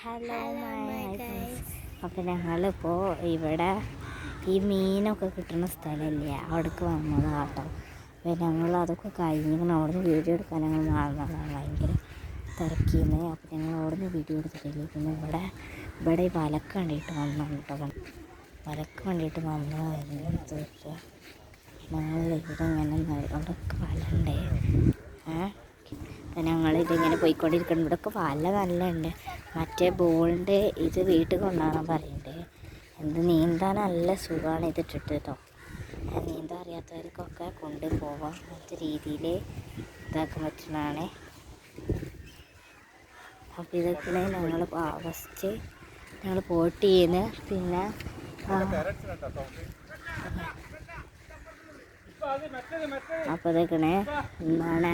Hello my guys. അപ്പോൾ ഞങ്ങളിപ്പോൾ ഇവിടെ ഈ മീനൊക്കെ കിട്ടുന്ന സ്ഥലമില്ലേ, അവിടേക്ക് വന്നതാണ് കേട്ടോ. അപ്പോൾ ഞങ്ങൾ അതൊക്കെ കഴിഞ്ഞ് അവിടുന്ന് വീഡിയോ എടുക്കാൻ ഞങ്ങൾ മാറുന്നതാണ്. ഭയങ്കര തിരക്കിന്ന്. അപ്പോൾ ഞങ്ങൾ അവിടുന്ന് വീഡിയോ എടുത്തിട്ടില്ല. പിന്നെ ഇവിടെ ഈ വലക്ക് വേണ്ടിയിട്ട് വന്നതാണ് കേട്ടോ. വലക്ക് വേണ്ടിയിട്ട് വന്നതായിരുന്നു. തീർച്ച ഞങ്ങൾ ഇവിടെ ഇങ്ങനെ അവിടെയൊക്കെ വലണ്ടേ. ഞങ്ങളിതിങ്ങനെ പോയിക്കൊണ്ടിരിക്കണം. ഇവിടെയൊക്കെ വല നല്ല ഉണ്ട്. മറ്റേ ബോളിൻ്റെ ഇത് വീട്ടിൽ കൊണ്ടുപോകാൻ പറയുന്നുണ്ട്. എന്ത് നീന്താൻ നല്ല സുഖമാണ് ഇതിട്ടിട്ട് കേട്ടോ. നീന്താൻ അറിയാത്തവർക്കൊക്കെ കൊണ്ടുപോകാം. മറ്റു രീതിയിൽ ഇതാക്കാൻ പറ്റുന്നതാണ്. അപ്പോൾ ഇതൊക്കെയാണ് ഞങ്ങൾ ഫസ്റ്റ് ഞങ്ങൾ പോട്ട് ചെയ്യുന്നത്. പിന്നെ അപ്പോൾ ഇതൊക്കെയാണ് എന്താണ്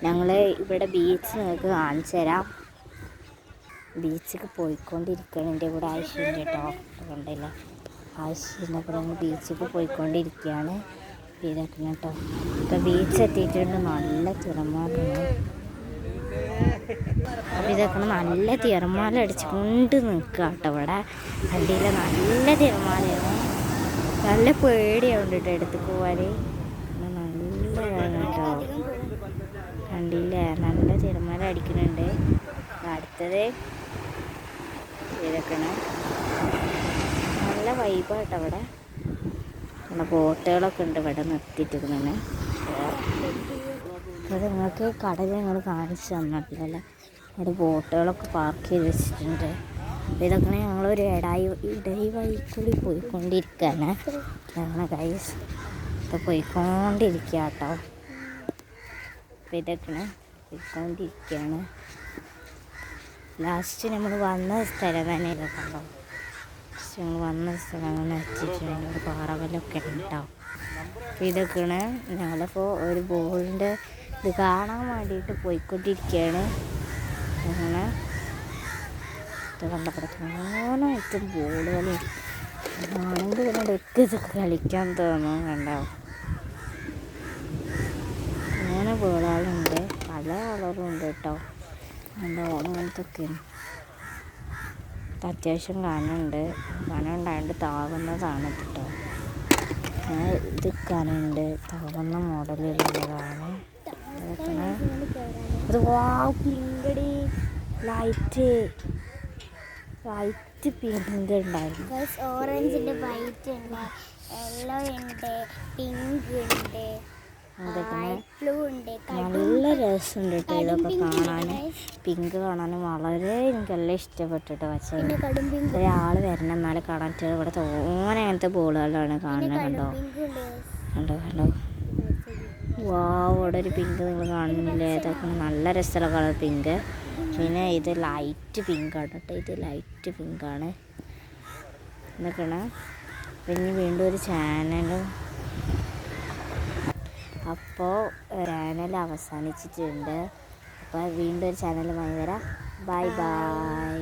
ഞങ്ങൾ ഇവിടെ ബീച്ച് നിങ്ങൾക്ക് കാണിച്ചു തരാം. ബീച്ചിൽ പോയിക്കൊണ്ടിരിക്കുകയാണ്. എൻ്റെ കൂടെ ആവശ്യമുണ്ട് കേട്ടോ. കണ്ടില്ല, ആവശ്യമുണ്ട്. ഞങ്ങൾ ബീച്ചിൽ പോയിക്കൊണ്ടിരിക്കുകയാണ്. ഇതൊക്കെ കേട്ടോ. ഇപ്പോൾ ബീച്ച് എത്തിയിട്ടുണ്ട്. നല്ല തിരമാലയാണ്. അപ്പോൾ ഇതൊക്കെ നല്ല തിരമാല അടിച്ചുകൊണ്ട് നിൽക്കുക കേട്ടോ. ഇവിടെ വണ്ടിയിൽ നല്ല തിരമാലയാണ്. നല്ല പേടിയാവുണ്ട് കേട്ടോ എടുത്ത് പോവാൻ. നല്ല കേട്ടോ. കണ്ടില്ലേ, നല്ല തിരമാല അടിക്കുന്നുണ്ട്. അടുത്തത് ഇതൊക്കെയാണ്. നല്ല വൈബാട്ടോ ഇവിടെ. നല്ല ബോട്ടുകളൊക്കെ ഉണ്ട് ഇവിടെ നിർത്തിയിട്ടിരുന്നേ. അത് നിങ്ങൾക്ക് കടൽ ഞങ്ങൾ കാണിച്ചു തന്നിട്ടില്ലല്ലോ. അവിടെ ബോട്ടുകളൊക്കെ പാർക്ക് ചെയ്ത് വെച്ചിട്ടുണ്ട്. അപ്പോൾ ഇതൊക്കെ ഞങ്ങളൊരു ഇടയി വഴിക്കൂടി പോയിക്കൊണ്ടിരിക്കുകയാണ്. ഞങ്ങൾ ഗൈസ് ഇപ്പോൾ പോയിക്കൊണ്ടിരിക്കുക കേട്ടോ. അപ്പോൾ ഇതൊക്കെയാണ് പോയിക്കൊണ്ടിരിക്കുകയാണ്. ലാസ്റ്റ് നമ്മൾ വന്ന സ്ഥലം തന്നെ ഇതൊക്കെയുണ്ടോ. ലാസ്റ്റ് ഞങ്ങൾ വന്ന സ്ഥലം അങ്ങനെ വെച്ചിട്ടുണ്ട്. ഒരു പാറകല്ലൊക്കെ ഉണ്ടാവും. അപ്പോൾ ഇതൊക്കെയാണ് ഞങ്ങളിപ്പോൾ ഒരു ബോളിൻ്റെ ഇത് കാണാൻ വേണ്ടിയിട്ട് പോയിക്കൊണ്ടിരിക്കുകയാണ്. അങ്ങനെ ഇത് കണ്ടപ്പോൾ തോനായിട്ടും ബോളുകൾ ആണെങ്കിൽ ഇതിനൊക്കെ ഇതൊക്കെ കളിക്കാൻ തോന്നും. കണ്ടാവും അങ്ങനെ ബോളുകളുണ്ട്. പല കളറും ഉണ്ട് കേട്ടോ. എന്താ അങ്ങനത്തൊക്കെയാണ്. അത്യാവശ്യം കനുണ്ട്. കനുണ്ടായതുകൊണ്ട് താകുന്നതാണ് കേട്ടോ. ഇത് കനുണ്ട്. താകുന്ന മോഡലുള്ളതാണ്. അത് പിങ്കടി ലൈറ്റ് പിങ്ക് ഉണ്ടായിരുന്നു. ഓറഞ്ചിൻ്റെ വൈറ്റ് ഉണ്ട്, യെല്ലോ ഉണ്ട്, പിങ്ക് ഉണ്ട്, നല്ല രസമുണ്ട് കേട്ടോ. ഇതൊക്കെ കാണാൻ പിങ്ക് കാണാൻ വളരെ എനിക്കെല്ലാം ഇഷ്ടപ്പെട്ടിട്ട്. പക്ഷേ ഒരാൾ വരണം എന്നാലും കാണാൻ. ഇവിടെ തോനെ അങ്ങനത്തെ ബോളുകളാണ് കാണുന്നത്. കണ്ടോ. ഇവിടെ ഒരു പിങ്ക് നിങ്ങൾ കാണുന്നില്ലേ. ഇതൊക്കെ നല്ല രസമുള്ള കളർ പിങ്ക്. പിന്നെ ഇത് ലൈറ്റ് പിങ്കാണ് കേട്ടോ. ഇത് ലൈറ്റ് പിങ്കാണ്. ഇതൊക്കെയാണ്. പിന്നെ വീണ്ടും ഒരു ചാനലും. അപ്പോൾ ചാനൽ അവസാനിച്ചിട്ടുണ്ട്. അപ്പോൾ വീണ്ടും ഒരു ചാനലുമായി വരാം. Bye bye.